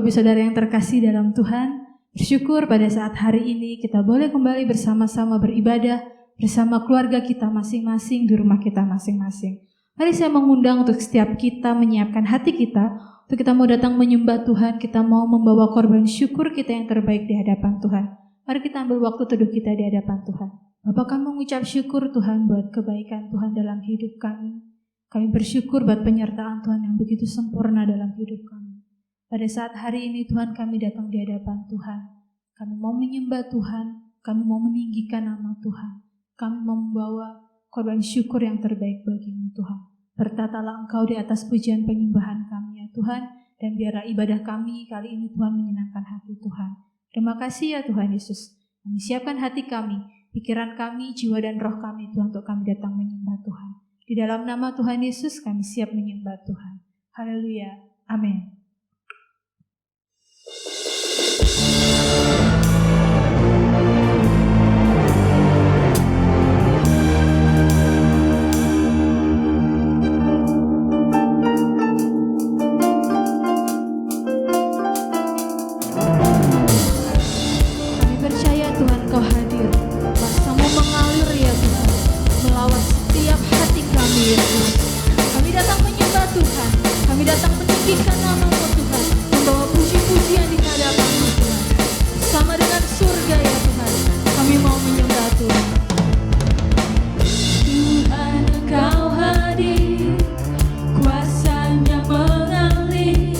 Bapak Ibu Saudara yang terkasih dalam Tuhan, bersyukur pada saat hari ini kita boleh kembali bersama-sama beribadah bersama keluarga kita masing-masing di rumah kita masing-masing. Mari saya mengundang untuk setiap kita menyiapkan hati kita untuk kita mau datang menyembah Tuhan, kita mau membawa korban syukur kita yang terbaik di hadapan Tuhan. Mari kita ambil waktu teduh kita di hadapan Tuhan. Bapak, kami mengucap syukur Tuhan buat kebaikan Tuhan dalam hidup kami. Kami bersyukur buat penyertaan Tuhan yang begitu sempurna dalam hidup kami. Pada saat hari ini Tuhan kami datang di hadapan Tuhan. Kami mau menyembah Tuhan, kami mau meninggikan nama Tuhan. Kami mau membawa korban syukur yang terbaik bagimu Tuhan. Bertatalah Engkau di atas pujian penyembahan kami ya Tuhan. Dan biarlah ibadah kami kali ini Tuhan menyenangkan hati Tuhan. Terima kasih ya Tuhan Yesus. Kami siapkan hati kami, pikiran kami, jiwa dan roh kami Tuhan untuk kami datang menyembah Tuhan. Di dalam nama Tuhan Yesus kami siap menyembah Tuhan. Haleluya. Amin. Kami datang menyembah Tuhan, kami datang meninggikan nama-Mu Tuhan, membawa puji-pujian di hadapan-Mu Tuhan. Sama dengan surga ya Tuhan, kami mau menyembah Tuhan. Tuhan Engkau hadir, kuasanya mengalir,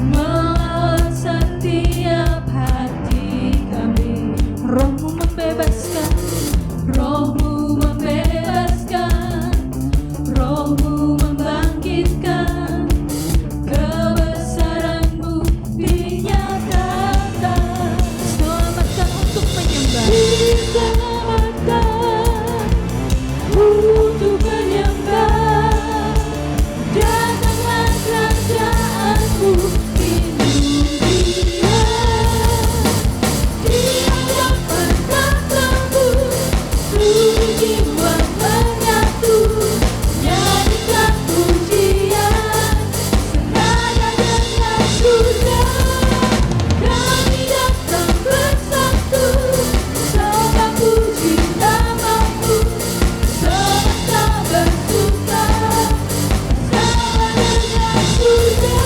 melawat setiap hati kami. Roh-Mu membebaskan, Roh-Mu membebaskan, Roh-Mu membangkitkan, kebesaran-Mu dinyatakan. Selamatkan untuk menyembah, diselamatkan untuk menyembah. Datanglah kerajaan-Mu di dunia, di hadapan tahta-Mu seluruh jiwa menyatu. Nyanyikan pujian senada dengan surga. Kami datang bersatu, sama puji nama-Mu. Semesta bersuka sama dengan surga.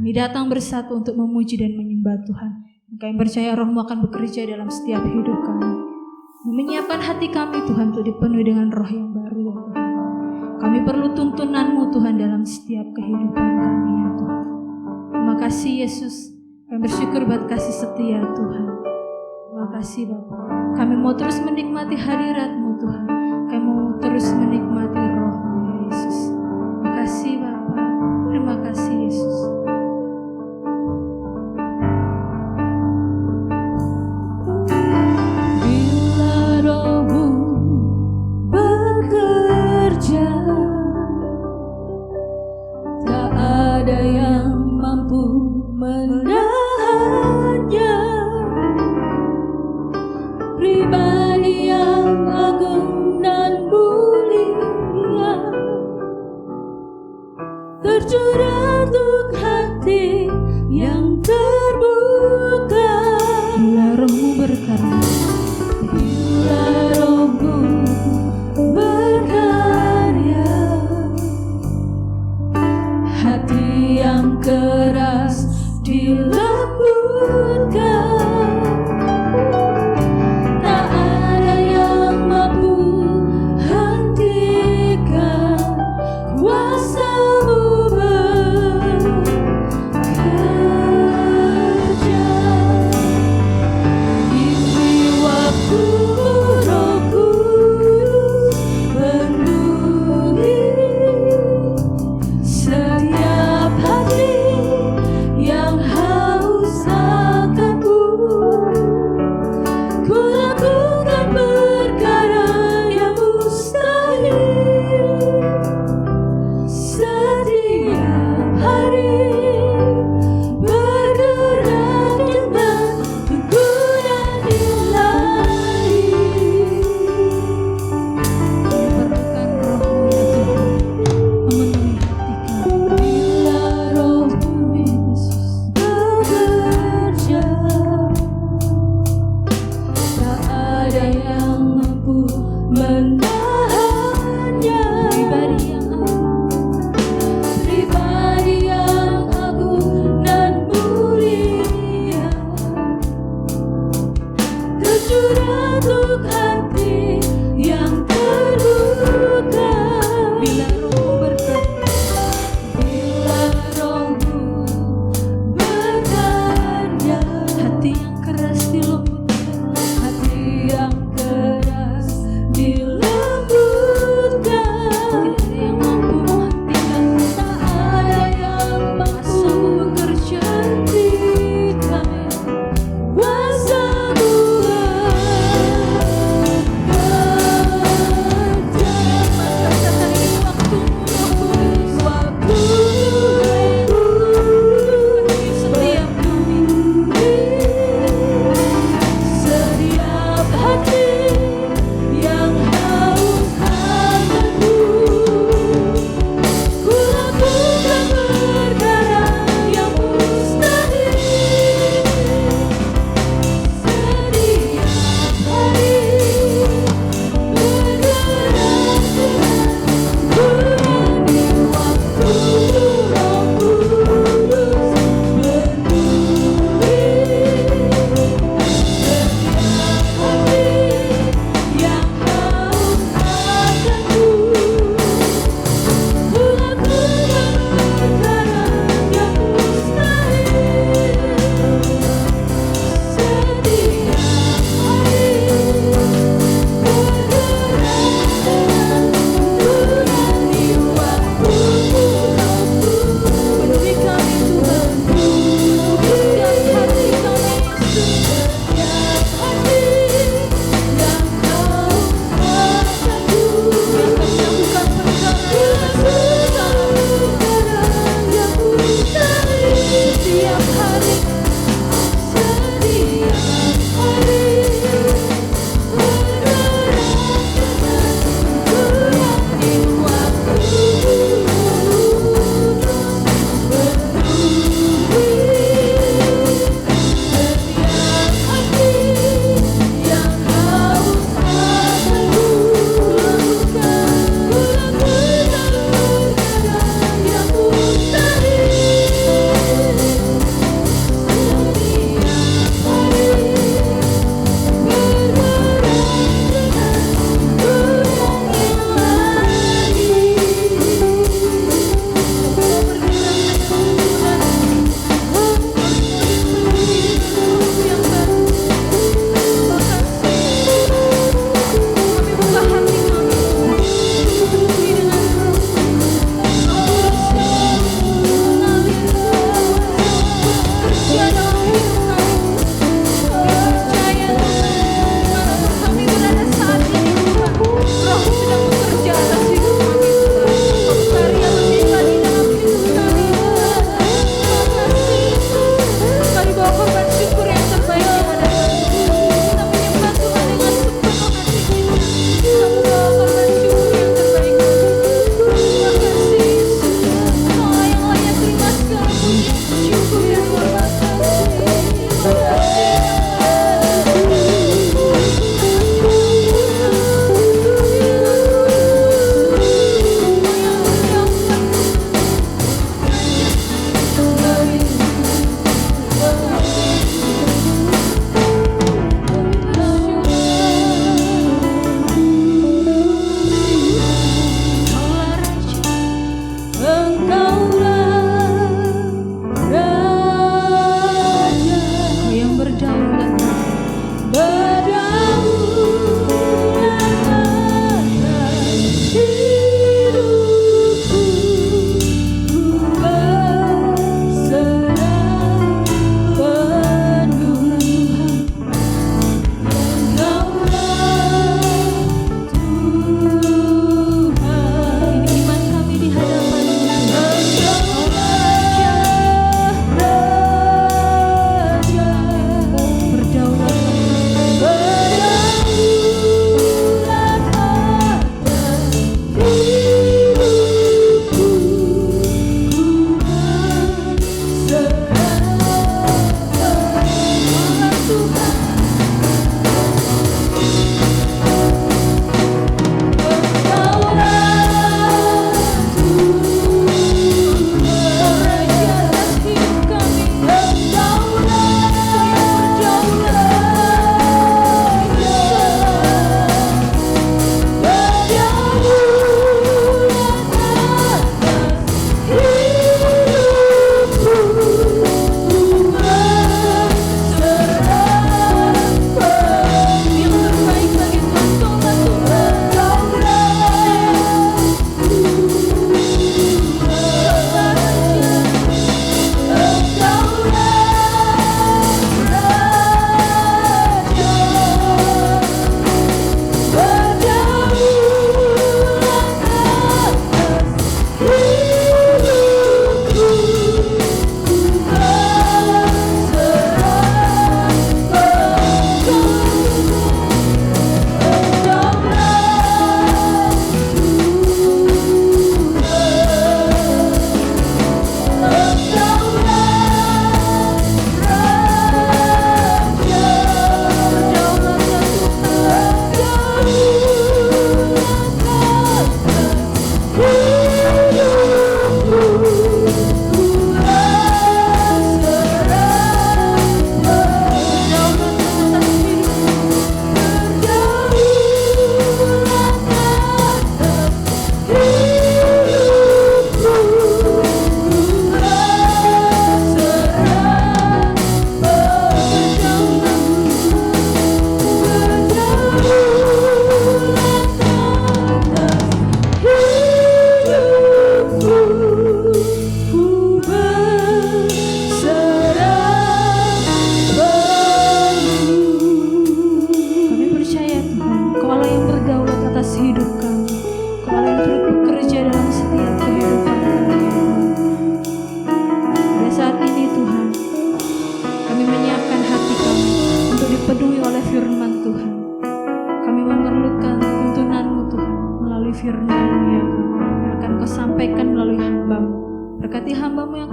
Kami datang bersatu untuk memuji dan menyembah Tuhan. Kami percaya Roh-Mu akan bekerja dalam setiap hidup kami. Menyiapkan hati kami Tuhan untuk dipenuhi dengan Roh yang baru ya Tuhan. Kami perlu tuntunan-Mu Tuhan dalam setiap kehidupan kami ya Tuhan. Terima kasih Yesus. Kami bersyukur buat kasih setia Tuhan. Terima kasih Bapa. Kami mau terus menikmati hadirat-Mu Tuhan. Kami mau terus menikmati Roh-Mu ya Yesus. Terima kasih Bapa. Terima kasih Yesus. Ada yang mampu menahannya, pribadi yang agung dan mulia, tercurah untuk hati yang terbuka. Bila Roh-Mu berkarya, bila Roh-Mu berkarya, hati yang keras dilembutkan. Tak ada yang mampu hentikan kuasa-Mu bekerja. Isi waktu Roh Kudus penuhi setiap hati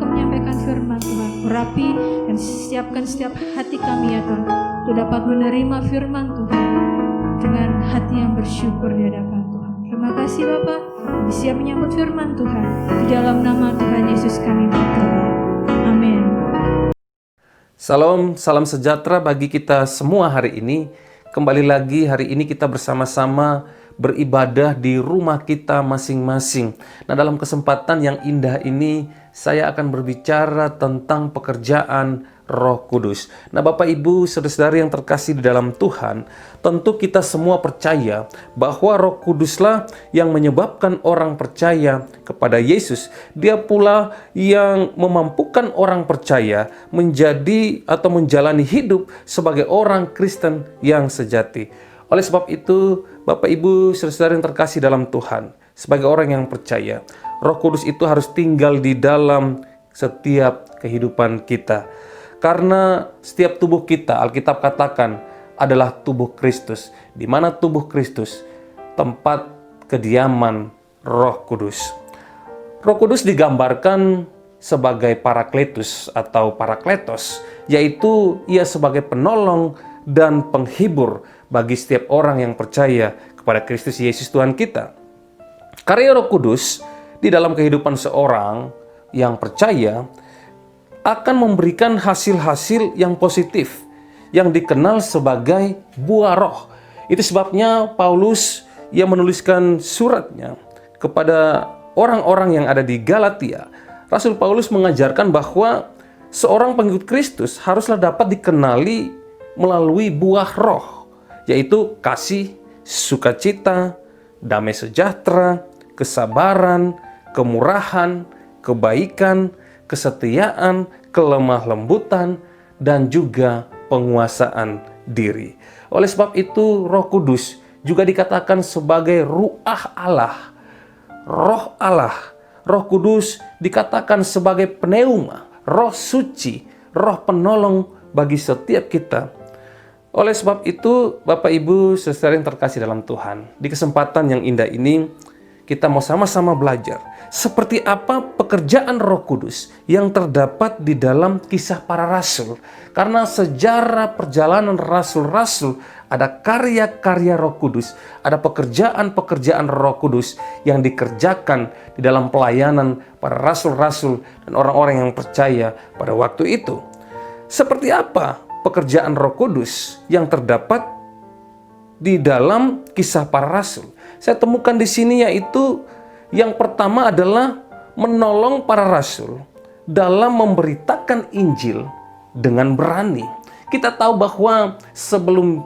akan menyampaikan firman Tuhan. Urapi dan siapkan setiap hati kami ya Tuhan, untuk dapat menerima firman Tuhan dengan hati yang bersyukur di hadapan Tuhan. Terima kasih Bapa, kami siap menyambut firman Tuhan. Di dalam nama Tuhan Yesus kami berdoa. Amin. Salam, salam sejahtera bagi kita semua hari ini. Kembali lagi hari ini kita bersama-sama beribadah di rumah kita masing-masing. Nah, dalam kesempatan yang indah ini saya akan berbicara tentang pekerjaan Roh Kudus. Nah, Bapak Ibu, saudara-saudari yang terkasih di dalam Tuhan, tentu kita semua percaya bahwa Roh Kuduslah yang menyebabkan orang percaya kepada Yesus. Dia pula yang memampukan orang percaya menjadi atau menjalani hidup sebagai orang Kristen yang sejati. Oleh sebab itu, Bapak Ibu, saudara-saudara yang terkasih dalam Tuhan, sebagai orang yang percaya, Roh Kudus itu harus tinggal di dalam setiap kehidupan kita. Karena setiap tubuh kita, Alkitab katakan, adalah tubuh Kristus. Di mana tubuh Kristus? Tempat kediaman Roh Kudus. Roh Kudus digambarkan sebagai Parakletus atau Parakletos, yaitu ia sebagai penolong dan penghibur bagi setiap orang yang percaya kepada Kristus Yesus Tuhan kita. Karya Roh Kudus di dalam kehidupan seorang yang percaya akan memberikan hasil-hasil yang positif yang dikenal sebagai buah roh. Itu sebabnya Paulus yang menuliskan suratnya kepada orang-orang yang ada di Galatia. Rasul Paulus mengajarkan bahwa seorang pengikut Kristus haruslah dapat dikenali melalui buah roh, yaitu kasih, sukacita, damai sejahtera, kesabaran, kemurahan, kebaikan, kesetiaan, kelemah lembutan, dan juga penguasaan diri. Oleh sebab itu, Roh Kudus juga dikatakan sebagai Ruach Allah, Roh Allah. Roh Kudus dikatakan sebagai pneuma, Roh Suci, Roh penolong bagi setiap kita. Oleh sebab itu, Bapak Ibu, saudara yang terkasih dalam Tuhan, di kesempatan yang indah ini, kita mau sama-sama belajar seperti apa pekerjaan Roh Kudus yang terdapat di dalam kisah para rasul. Karena sejarah perjalanan rasul-rasul ada karya-karya Roh Kudus, ada pekerjaan-pekerjaan Roh Kudus yang dikerjakan di dalam pelayanan para rasul-rasul dan orang-orang yang percaya pada waktu itu. Seperti apa pekerjaan Roh Kudus yang terdapat di dalam kisah para rasul? Saya temukan di sini yaitu yang pertama adalah menolong para rasul dalam memberitakan Injil dengan berani. Kita tahu bahwa sebelum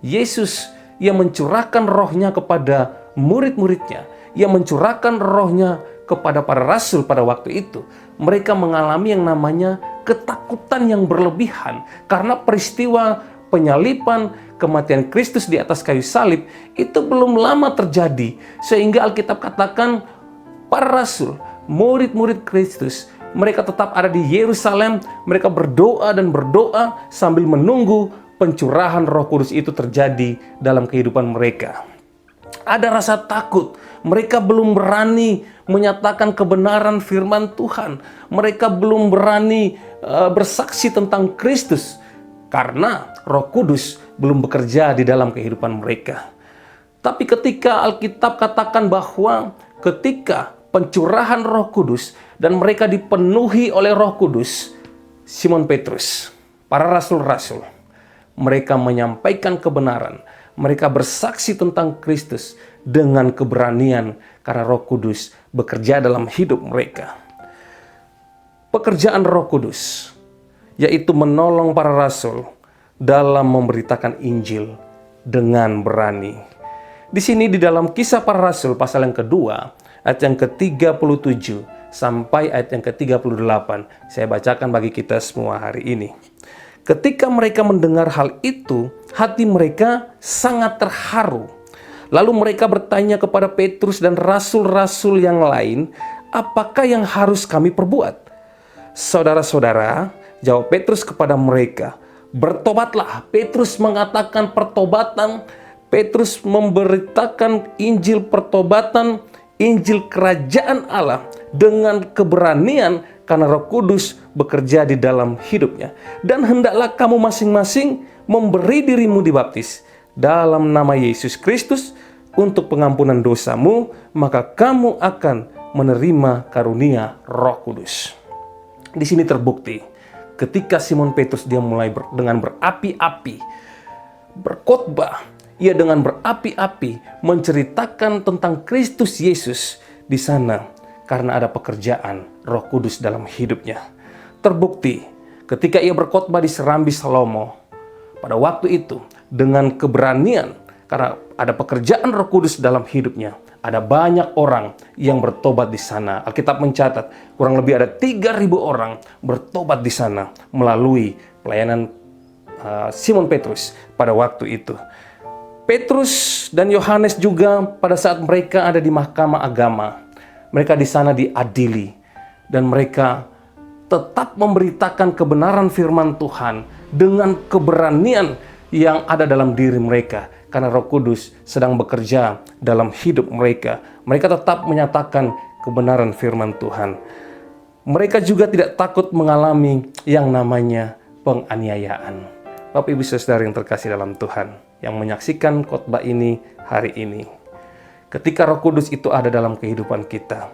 Yesus yang mencurahkan rohnya kepada murid-muridnya, yang mencurahkan rohnya kepada para rasul pada waktu itu, mereka mengalami yang namanya ketakutan yang berlebihan karena peristiwa penyaliban, kematian Kristus di atas kayu salib itu belum lama terjadi, sehingga Alkitab katakan para rasul, murid-murid Kristus, mereka tetap ada di Yerusalem, mereka berdoa dan berdoa sambil menunggu pencurahan Roh Kudus itu terjadi dalam kehidupan mereka. Ada rasa takut, mereka belum berani menyatakan kebenaran firman Tuhan, mereka belum berani bersaksi tentang Kristus karena Roh Kudus belum bekerja di dalam kehidupan mereka. Tapi ketika Alkitab katakan bahwa ketika pencurahan Roh Kudus dan mereka dipenuhi oleh Roh Kudus, Simon Petrus, para rasul-rasul, mereka menyampaikan kebenaran, mereka bersaksi tentang Kristus dengan keberanian karena Roh Kudus bekerja dalam hidup mereka. Pekerjaan Roh Kudus yaitu menolong para rasul dalam memberitakan Injil dengan berani. Di sini di dalam Kisah Para Rasul pasal yang kedua, ayat yang ke-37 sampai ayat yang ke-38, saya bacakan bagi kita semua hari ini. Ketika mereka mendengar hal itu, hati mereka sangat terharu. Lalu mereka bertanya kepada Petrus dan rasul-rasul yang lain, "Apakah yang harus kami perbuat?" "Saudara-saudara," jawab Petrus kepada mereka, "bertobatlah." Petrus mengatakan pertobatan. Petrus memberitakan Injil pertobatan, Injil kerajaan Allah dengan keberanian karena Roh Kudus bekerja di dalam hidupnya. Dan hendaklah kamu masing-masing memberi dirimu dibaptis dalam nama Yesus Kristus untuk pengampunan dosamu, maka kamu akan menerima karunia Roh Kudus. Di sini terbukti ketika Simon Petrus dia mulai dengan berapi-api berkhotbah, ia dengan berapi-api menceritakan tentang Kristus Yesus di sana karena ada pekerjaan Roh Kudus dalam hidupnya. Terbukti ketika ia berkhotbah di Serambi Salomo pada waktu itu dengan keberanian karena ada pekerjaan Roh Kudus dalam hidupnya. Ada banyak orang yang bertobat di sana. Alkitab mencatat kurang lebih ada 3.000 orang bertobat di sana melalui pelayanan Simon Petrus pada waktu itu. Petrus dan Yohanes juga pada saat mereka ada di mahkamah agama, mereka di sana diadili dan mereka tetap memberitakan kebenaran firman Tuhan dengan keberanian yang ada dalam diri mereka. Karena Roh Kudus sedang bekerja dalam hidup mereka. Mereka tetap menyatakan kebenaran firman Tuhan. Mereka juga tidak takut mengalami yang namanya penganiayaan. Bapak Ibu Saudara yang terkasih dalam Tuhan, yang menyaksikan khotbah ini hari ini. Ketika Roh Kudus itu ada dalam kehidupan kita,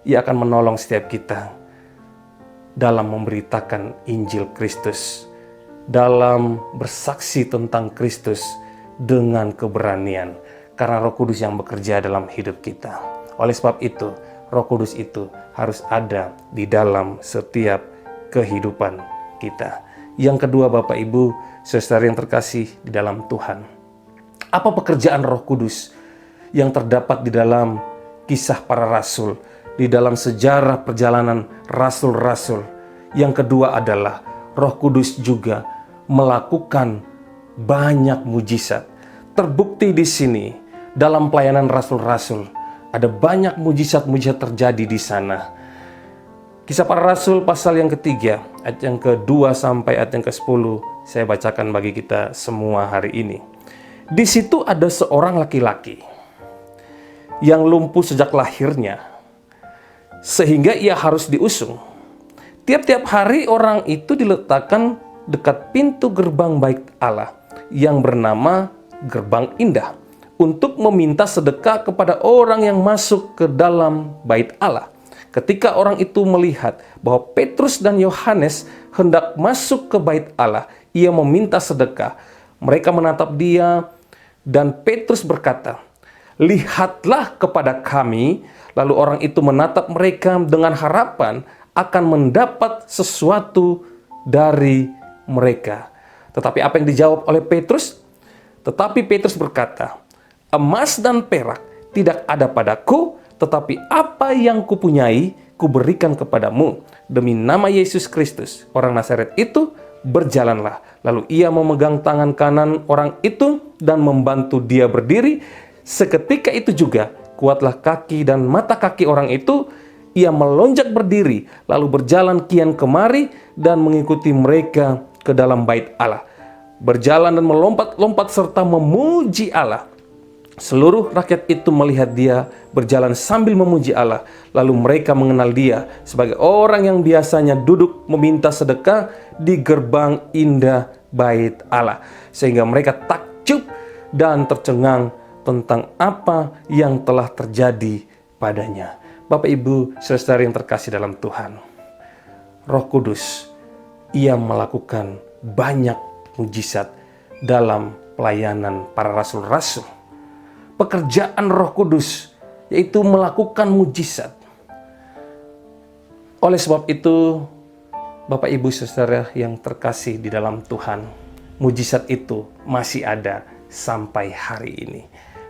Ia akan menolong setiap kita dalam memberitakan Injil Kristus, dalam bersaksi tentang Kristus dengan keberanian, karena Roh Kudus yang bekerja dalam hidup kita. Oleh sebab itu, Roh Kudus itu harus ada di dalam setiap kehidupan kita. Yang kedua, Bapak Ibu Saudara yang terkasih di dalam Tuhan, apa pekerjaan Roh Kudus yang terdapat di dalam kisah para rasul, di dalam sejarah perjalanan rasul-rasul? Yang kedua adalah Roh Kudus juga melakukan banyak mujizat. Terbukti di sini dalam pelayanan rasul-rasul ada banyak mujizat-mujizat terjadi di sana. Kisah para rasul pasal yang ketiga, ayat yang ke-2 sampai ayat yang ke-10 saya bacakan bagi kita semua hari ini. Di situ ada seorang laki-laki yang lumpuh sejak lahirnya, sehingga ia harus diusung. Tiap-tiap hari orang itu diletakkan dekat pintu gerbang bait Allah yang bernama Gerbang Indah untuk meminta sedekah kepada orang yang masuk ke dalam bait Allah. Ketika orang itu melihat bahwa Petrus dan Yohanes hendak masuk ke bait Allah, ia meminta sedekah. Mereka menatap dia dan Petrus berkata, "Lihatlah kepada kami." Lalu orang itu menatap mereka dengan harapan akan mendapat sesuatu dari mereka. Tetapi apa yang dijawab oleh Petrus? Tetapi Petrus berkata, "Emas dan perak tidak ada padaku, tetapi apa yang kupunyai kuberikan kepadamu. Demi nama Yesus Kristus, orang Nazaret itu, berjalanlah." Lalu ia memegang tangan kanan orang itu dan membantu dia berdiri. Seketika itu juga kuatlah kaki dan mata kaki orang itu. Ia melonjak berdiri, lalu berjalan kian kemari dan mengikuti mereka ke dalam bait Allah, berjalan dan melompat-lompat serta memuji Allah. Seluruh rakyat itu melihat dia berjalan sambil memuji Allah. Lalu mereka mengenal dia sebagai orang yang biasanya duduk meminta sedekah di gerbang indah bait Allah, sehingga mereka takjub dan tercengang tentang apa yang telah terjadi padanya. Bapak Ibu Saudara yang terkasih dalam Tuhan, Roh Kudus ia melakukan banyak mujizat dalam pelayanan para rasul-rasul. Pekerjaan Roh Kudus yaitu melakukan mujizat. Oleh sebab itu, Bapak Ibu Saudara yang terkasih di dalam Tuhan, mujizat itu masih ada sampai hari ini.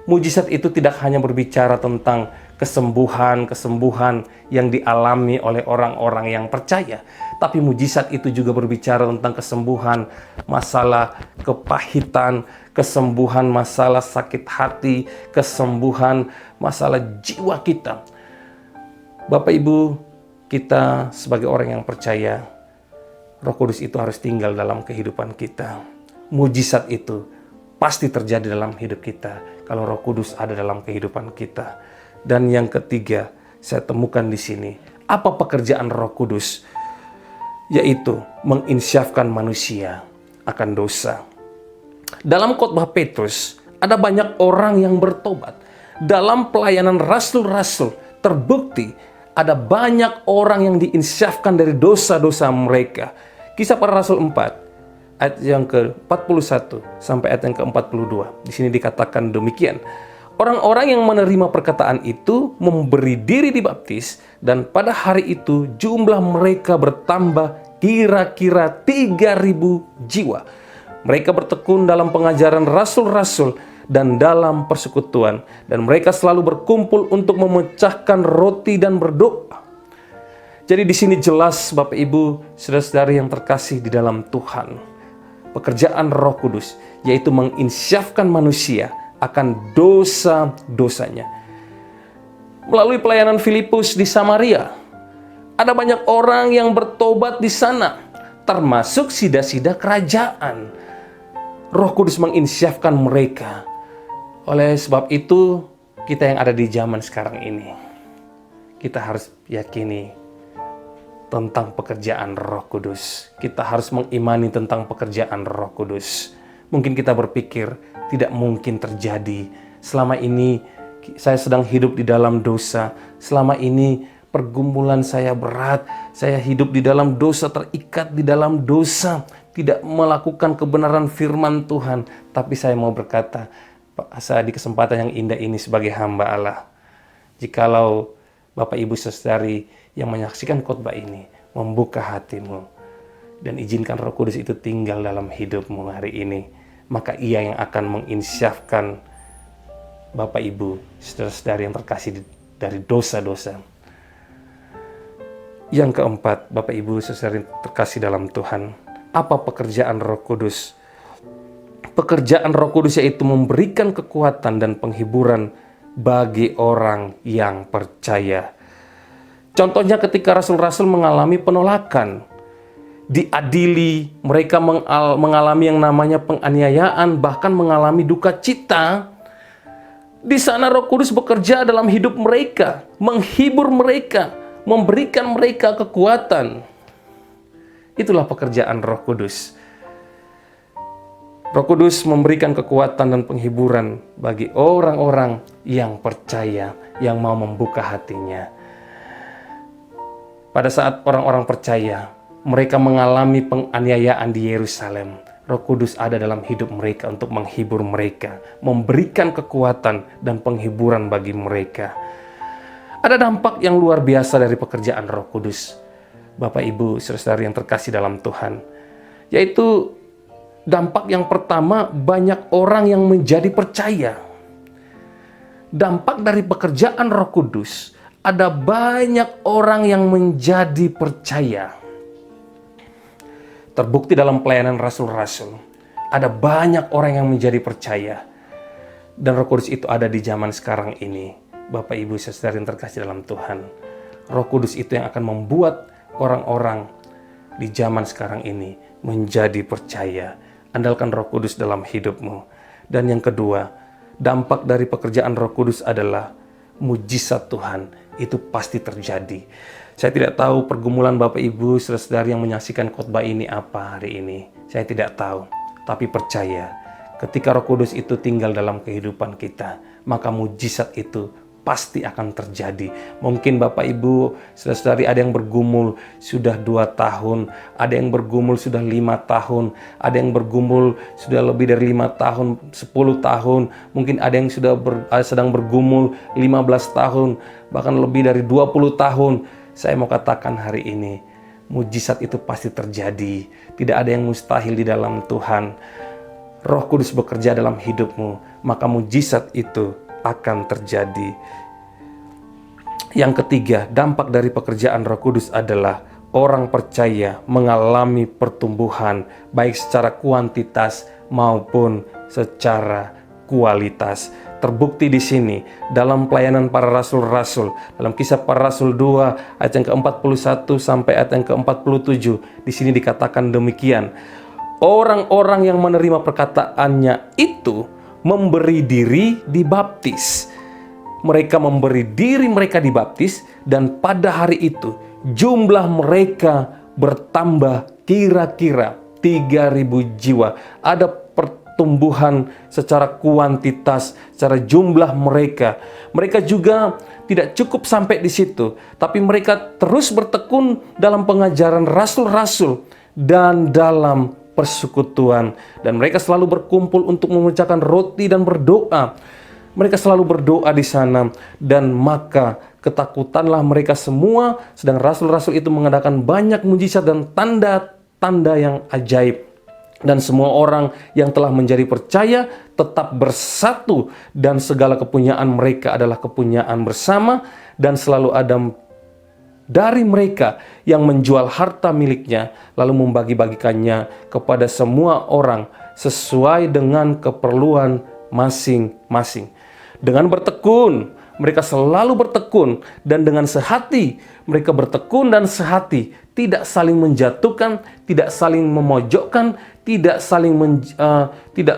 Mujizat itu tidak hanya berbicara tentang kesembuhan-kesembuhan yang dialami oleh orang-orang yang percaya, tapi mujizat itu juga berbicara tentang kesembuhan masalah kepahitan, kesembuhan masalah sakit hati, kesembuhan masalah jiwa kita. Bapak Ibu, kita sebagai orang yang percaya, Roh Kudus itu harus tinggal dalam kehidupan kita. Mujizat itu pasti terjadi dalam hidup kita kalau Roh Kudus ada dalam kehidupan kita. Dan yang ketiga, saya temukan di sini. Apa pekerjaan Roh Kudus? Yaitu menginsyafkan manusia akan dosa. Dalam khotbah Petrus, ada banyak orang yang bertobat. Dalam pelayanan rasul-rasul, terbukti ada banyak orang yang diinsyafkan dari dosa-dosa mereka. Kisah Para Rasul 4, ayat yang ke-41 sampai ayat yang ke-42. Di sini dikatakan demikian. Orang-orang yang menerima perkataan itu memberi diri dibaptis, dan pada hari itu jumlah mereka bertambah kira-kira 3.000 jiwa. Mereka bertekun dalam pengajaran rasul-rasul dan dalam persekutuan, dan mereka selalu berkumpul untuk memecahkan roti dan berdoa. Jadi di sini jelas Bapak Ibu, saudara-saudari yang terkasih di dalam Tuhan, pekerjaan Roh Kudus yaitu menginsyafkan manusia akan dosa-dosanya. Melalui pelayanan Filipus di Samaria, ada banyak orang yang bertobat di sana, termasuk sida-sida kerajaan. Roh Kudus menginsyafkan mereka. Oleh sebab itu, kita yang ada di zaman sekarang ini, kita harus yakini tentang pekerjaan Roh Kudus. Kita harus mengimani tentang pekerjaan Roh Kudus. Mungkin kita berpikir tidak mungkin terjadi. Selama ini saya sedang hidup di dalam dosa. Selama ini pergumulan saya berat. Saya hidup di dalam dosa, terikat di dalam dosa, tidak melakukan kebenaran firman Tuhan. Tapi saya mau berkata, saya di kesempatan yang indah ini sebagai hamba Allah, jikalau Bapak Ibu saudari yang menyaksikan khotbah ini membuka hatimu dan izinkan Roh Kudus itu tinggal dalam hidupmu hari ini, maka Ia yang akan menginsyafkan Bapak Ibu saudara-saudari yang terkasih dari dosa-dosa. Yang keempat, Bapak Ibu saudari terkasih dalam Tuhan, apa pekerjaan Roh Kudus? Pekerjaan Roh Kudus yaitu memberikan kekuatan dan penghiburan bagi orang yang percaya. Contohnya ketika rasul-rasul mengalami penolakan, diadili, mereka mengalami yang namanya penganiayaan, bahkan mengalami duka cita. Di sana Roh Kudus bekerja dalam hidup mereka, menghibur mereka, memberikan mereka kekuatan. Itulah pekerjaan Roh Kudus. Roh Kudus memberikan kekuatan dan penghiburan bagi orang-orang yang percaya, yang mau membuka hatinya. Pada saat orang-orang percaya, mereka mengalami penganiayaan di Yerusalem. Roh Kudus ada dalam hidup mereka untuk menghibur mereka, memberikan kekuatan dan penghiburan bagi mereka. Ada dampak yang luar biasa dari pekerjaan Roh Kudus, Bapak Ibu saudara yang terkasih dalam Tuhan, yaitu dampak yang pertama, banyak orang yang menjadi percaya. Dampak dari pekerjaan Roh Kudus, ada banyak orang yang menjadi percaya. Terbukti dalam pelayanan rasul-rasul, ada banyak orang yang menjadi percaya. Dan Roh Kudus itu ada di zaman sekarang ini. Bapak Ibu saudara yang terkasih dalam Tuhan, Roh Kudus itu yang akan membuat orang-orang di zaman sekarang ini menjadi percaya. Andalkan Roh Kudus dalam hidupmu. Dan yang kedua, dampak dari pekerjaan Roh Kudus adalah mujizat Tuhan. Itu pasti terjadi. Saya tidak tahu pergumulan Bapak Ibu saudara-saudari yang menyaksikan khotbah ini apa hari ini. Saya tidak tahu. Tapi percaya, ketika Roh Kudus itu tinggal dalam kehidupan kita, maka mujizat itu pasti akan terjadi. Mungkin Bapak Ibu saudara-saudari ada yang bergumul sudah 2 tahun, ada yang bergumul sudah 5 tahun, ada yang bergumul sudah lebih dari 5 tahun, 10 tahun, mungkin ada yang sudah sedang bergumul 15 tahun, bahkan lebih dari 20 tahun. Saya mau katakan hari ini, mujizat itu pasti terjadi. Tidak ada yang mustahil di dalam Tuhan. Roh Kudus bekerja dalam hidupmu, maka mujizat itu akan terjadi. Yang ketiga, dampak dari pekerjaan Roh Kudus adalah orang percaya mengalami pertumbuhan baik secara kuantitas maupun secara kualitas. Terbukti di sini dalam pelayanan para rasul-rasul, dalam Kisah Para Rasul 2 ayat yang ke-41 sampai ayat yang ke-47. Di sini dikatakan demikian. Orang-orang yang menerima perkataannya itu memberi diri dibaptis. mereka memberi diri mereka dibaptis, dan pada hari itu jumlah mereka bertambah kira-kira 3.000 jiwa. Ada pertumbuhan secara kuantitas, secara jumlah mereka. Mereka juga tidak cukup sampai di situ, tapi mereka terus bertekun dalam pengajaran rasul-rasul dan dalam persekutuan. Dan mereka selalu berkumpul untuk memecahkan roti dan berdoa. Mereka selalu berdoa di sana, dan maka ketakutanlah mereka semua, sedang rasul-rasul itu mengadakan banyak mujizat dan tanda-tanda yang ajaib. Dan semua orang yang telah menjadi percaya tetap bersatu, dan segala kepunyaan mereka adalah kepunyaan bersama, dan selalu ada dari mereka yang menjual harta miliknya lalu membagi-bagikannya kepada semua orang sesuai dengan keperluan masing-masing. Dengan bertekun, mereka selalu bertekun, dan dengan sehati mereka bertekun dan sehati, tidak saling menjatuhkan, tidak saling memojokkan, tidak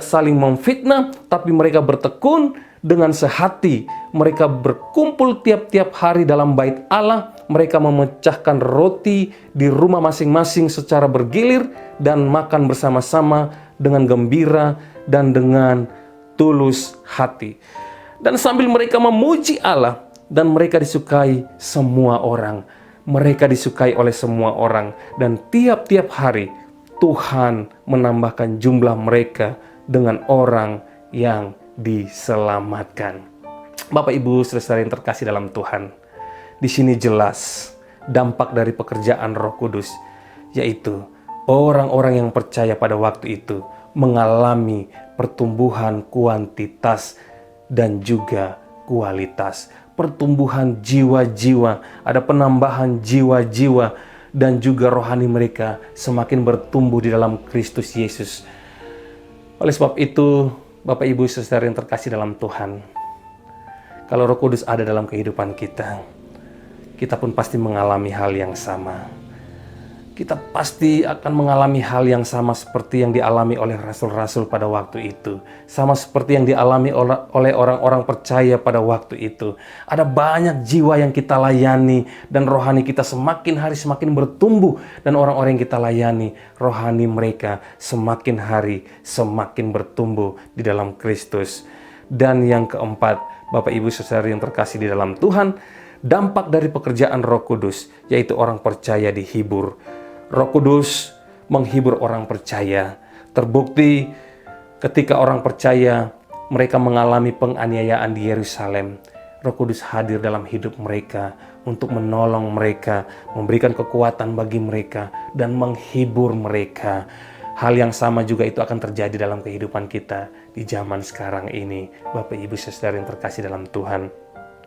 saling memfitnah, tapi mereka bertekun dengan sehati. Mereka berkumpul tiap-tiap hari dalam bait Allah. Mereka memecahkan roti di rumah masing-masing secara bergilir dan makan bersama-sama dengan gembira dan dengan tulus hati. Dan sambil mereka memuji Allah, dan mereka disukai semua orang. Mereka disukai oleh semua orang, dan tiap-tiap hari Tuhan menambahkan jumlah mereka dengan orang yang diselamatkan. Bapak Ibu Saudara yang terkasih dalam Tuhan, di sini jelas dampak dari pekerjaan Roh Kudus, yaitu orang-orang yang percaya pada waktu itu mengalami pertumbuhan kuantitas dan juga kualitas. Pertumbuhan jiwa-jiwa, ada penambahan jiwa-jiwa, dan juga rohani mereka semakin bertumbuh di dalam Kristus Yesus. Oleh sebab itu, Bapak Ibu Saudara yang terkasih dalam Tuhan, kalau Roh Kudus ada dalam kehidupan kita, kita pun pasti mengalami hal yang sama. Kita pasti akan mengalami hal yang sama seperti yang dialami oleh rasul-rasul pada waktu itu. Sama seperti yang dialami oleh orang-orang percaya pada waktu itu. Ada banyak jiwa yang kita layani, dan rohani kita semakin hari semakin bertumbuh. Dan orang-orang yang kita layani, rohani mereka semakin hari semakin bertumbuh di dalam Kristus. Dan yang keempat, Bapak Ibu Saudara yang terkasih di dalam Tuhan, dampak dari pekerjaan Roh Kudus, yaitu orang percaya dihibur. Roh Kudus menghibur orang percaya. Terbukti ketika orang percaya mereka mengalami penganiayaan di Yerusalem, Roh Kudus hadir dalam hidup mereka untuk menolong mereka, memberikan kekuatan bagi mereka, dan menghibur mereka. Hal yang sama juga itu akan terjadi dalam kehidupan kita di zaman sekarang ini, Bapak Ibu Saudara yang terkasih dalam Tuhan.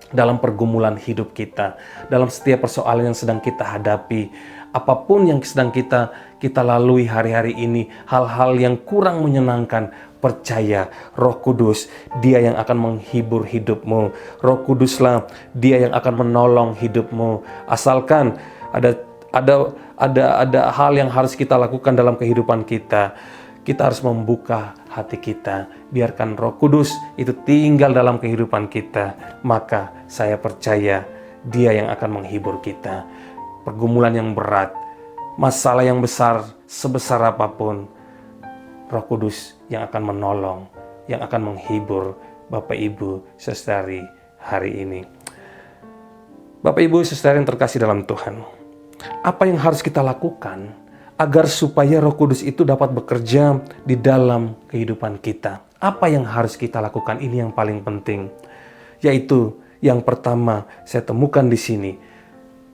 Dalam pergumulan hidup kita, dalam setiap persoalan yang sedang kita hadapi, apapun yang sedang kita lalui hari-hari ini, hal-hal yang kurang menyenangkan, percaya Roh Kudus, Dia yang akan menghibur hidupmu. Roh Kuduslah Dia yang akan menolong hidupmu. Asalkan ada hal yang harus kita lakukan dalam kehidupan kita. Kita harus membuka hati kita. Biarkan Roh Kudus itu tinggal dalam kehidupan kita. Maka saya percaya Dia yang akan menghibur kita. Pergumulan yang berat, masalah yang besar, sebesar apapun, Roh Kudus yang akan menolong, yang akan menghibur Bapak Ibu Saudari hari ini. Bapak Ibu Saudari yang terkasih dalam Tuhan, apa yang harus kita lakukan agar supaya Roh Kudus itu dapat bekerja di dalam kehidupan kita? Apa yang harus kita lakukan? Ini yang paling penting. Yaitu yang pertama saya temukan di sini,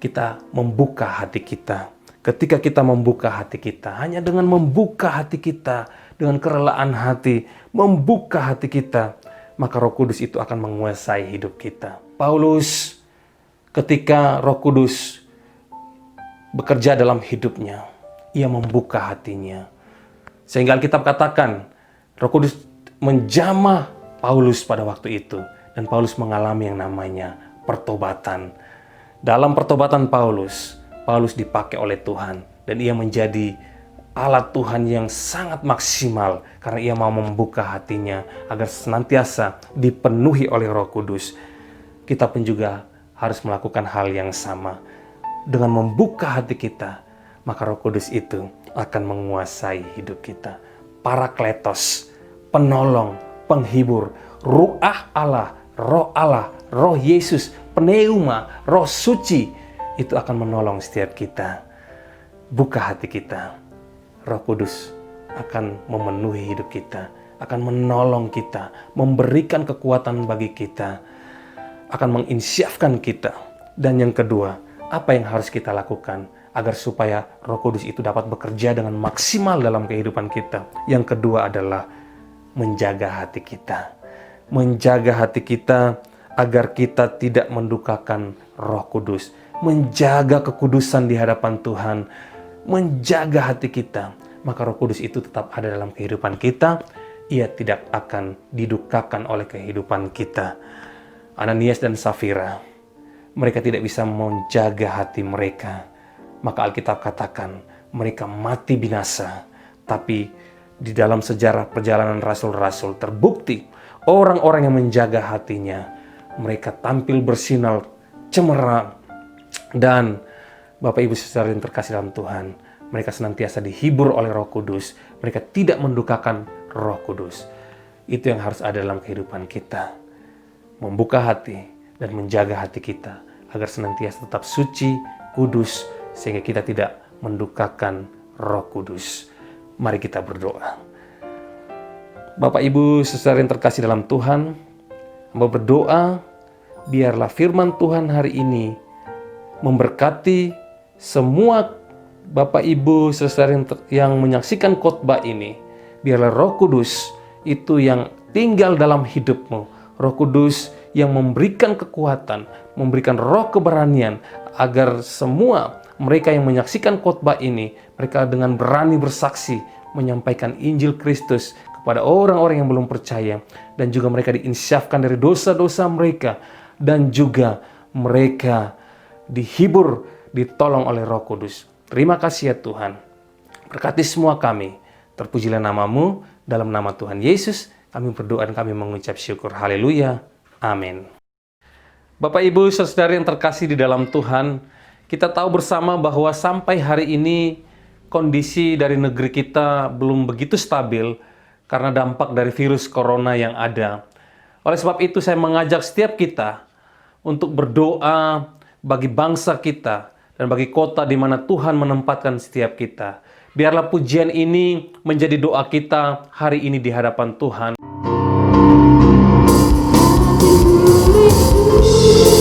kita membuka hati kita. Ketika kita membuka hati kita, hanya dengan membuka hati kita, dengan kerelaan hati, membuka hati kita, maka Roh Kudus itu akan menguasai hidup kita. Paulus ketika Roh Kudus bekerja dalam hidupnya, ia membuka hatinya. Sehingga Alkitab katakan, Roh Kudus menjamah Paulus pada waktu itu. Dan Paulus mengalami yang namanya pertobatan. Dalam pertobatan Paulus dipakai oleh Tuhan. Dan ia menjadi alat Tuhan yang sangat maksimal. Karena ia mau membuka hatinya agar senantiasa dipenuhi oleh Roh Kudus. kita pun juga harus melakukan hal yang sama. Dengan membuka hati kita, maka Roh Kudus itu akan menguasai hidup kita. Parakletos, penolong, penghibur, Ruah Allah, Roh Yesus, pneuma, Roh Suci, itu akan menolong setiap kita. Buka hati kita, Roh Kudus akan memenuhi hidup kita, akan menolong kita, memberikan kekuatan bagi kita, akan menginsyafkan kita. Dan yang kedua, apa yang harus kita lakukan agar supaya Roh Kudus itu dapat bekerja dengan maksimal dalam kehidupan kita? Yang kedua adalah menjaga hati kita. Menjaga hati kita agar kita tidak mendukakan Roh Kudus. Menjaga kekudusan di hadapan Tuhan. Menjaga hati kita. Maka Roh Kudus itu tetap ada dalam kehidupan kita. Ia tidak akan didukakan oleh kehidupan kita. Ananias dan Safira, mereka tidak bisa menjaga hati mereka. Maka Alkitab katakan mereka mati binasa. Tapi di dalam sejarah perjalanan rasul-rasul terbukti orang-orang yang menjaga hatinya, mereka tampil bersinar cemerlang. Dan Bapak Ibu Saudara yang terkasih dalam Tuhan, mereka senantiasa dihibur oleh Roh Kudus. Mereka tidak mendukakan Roh Kudus. Itu yang harus ada dalam kehidupan kita. Membuka hati dan menjaga hati kita agar senantiasa tetap suci, kudus, sehingga kita tidak mendukakan Roh Kudus. Mari kita berdoa. Bapak Ibu Saudara yang terkasih dalam Tuhan, hamba berdoa biarlah firman Tuhan hari ini memberkati semua Bapak Ibu Saudara yang menyaksikan khotbah ini. Biarlah Roh Kudus itu yang tinggal dalam hidupmu. Roh Kudus yang memberikan kekuatan, memberikan roh keberanian agar semua mereka yang menyaksikan khotbah ini, mereka dengan berani bersaksi menyampaikan Injil Kristus kepada orang-orang yang belum percaya, dan juga mereka diinsyafkan dari dosa-dosa mereka, dan juga mereka dihibur, ditolong oleh Roh Kudus. Terima kasih ya Tuhan. Berkati semua kami. Terpujilah nama-Mu. Dalam nama Tuhan Yesus kami berdoa dan kami mengucap syukur. Haleluya. Amin. Bapak Ibu Saudara yang terkasih di dalam Tuhan, kita tahu bersama bahwa sampai hari ini kondisi dari negeri kita belum begitu stabil karena dampak dari virus corona yang ada. Oleh sebab itu saya mengajak setiap kita untuk berdoa bagi bangsa kita dan bagi kota di mana Tuhan menempatkan setiap kita. Biarlah pujian ini menjadi doa kita hari ini di hadapan Tuhan. Indonesia,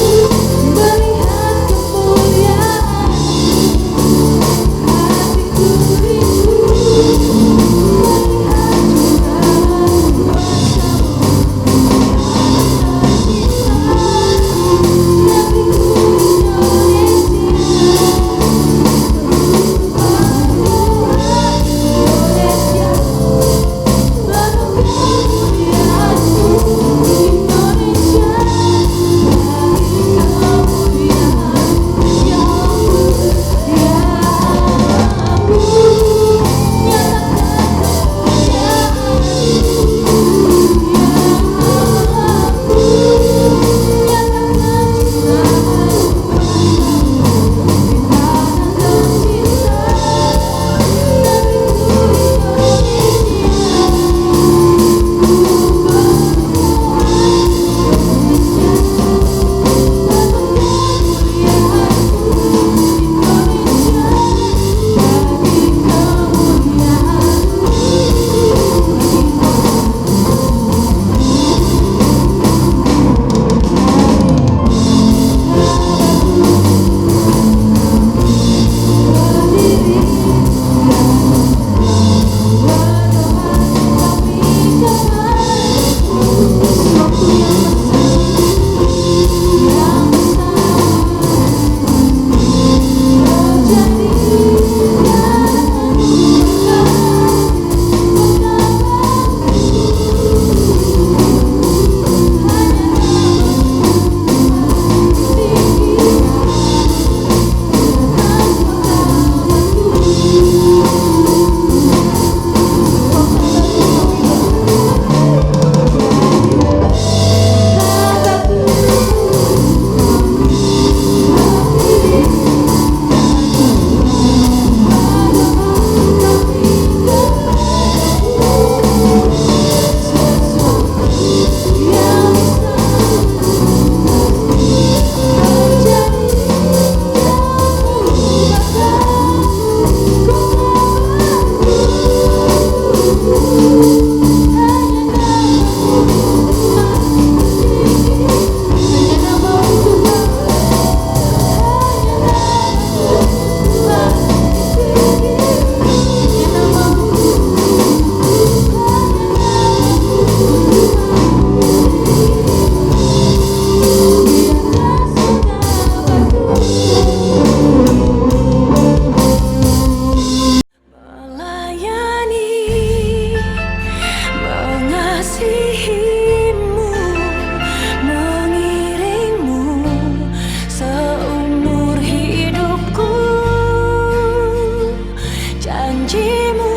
janjimu